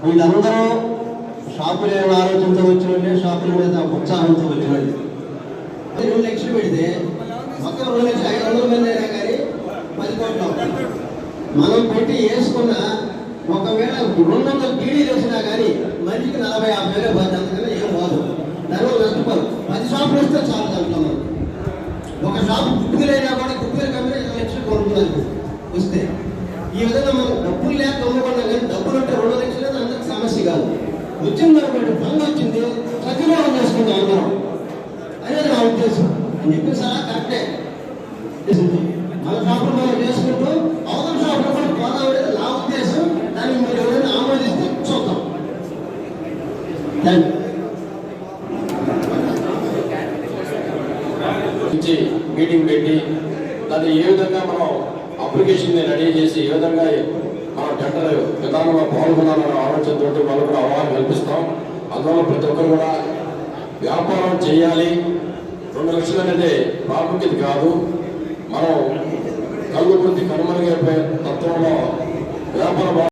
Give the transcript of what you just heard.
వీళ్ళందరూ షాపులు ఆలోచనతో వచ్చినట్టే షాపుల మీద ఉత్సాహంతో వచ్చినట్టు 2 లక్షలు పెడితే మొత్తం 2,500,000 మంది అయినా కానీ 10 కోట్లు అవుతుంది. మనం పెట్టి వేసుకున్న ఒకవేళ 200 టీడీలు వేసినా కానీ మనిషికి 40-50 వేలు పోతుంది. అందుకని ఏం పోదు, దానివల్ల నష్టపోదు. 10 షాపులు వస్తే చాలా చదువుతాం. ఒక షాపు కుట్టుకులైనా కూడా కుట్టుకుల కంపెనీ 2 లక్షలు కొనుక్కోవాలి వస్తే. ఈ విధంగా మనం డబ్బులు లేక అమ్ముకున్నాం కానీ డబ్బులు ఉంటే 2 లక్షలు అందరికి సమస్య కాదు. వచ్చింది అనుకోండి, పనులు వచ్చింది సద్వినియోగం చేసుకుందాం అందరం అనేది నా ఉద్దేశం. అని చెప్పేసి అలా కరెక్టే. మన షాపులు మనం చేసుకుంటూ అవతల షాపులు కూడా పోదాం అనేది నా ఉద్దేశం. దాన్ని మీరు ఎవరైనా ఆమోదిస్తే చూద్దాం. మీటింగ్ పెట్టి దాన్ని ఏ విధంగా మనం అప్లికేషన్ రెడీ చేసి ఏ విధంగా మనం టెండర్ విధానంలో పాల్గొనాలన్న ఆలోచనతో వాళ్ళు కూడా అవగాహన కల్పిస్తాం. అందువల్ల ప్రతి ఒక్కరు కూడా వ్యాపారం చేయాలి. 2 లక్షలు అనేది ప్రాముఖ్యత కాదు. మనం కళ్ళు వృత్తి కనుమరుగైపోయే తత్వంలో వ్యాపారం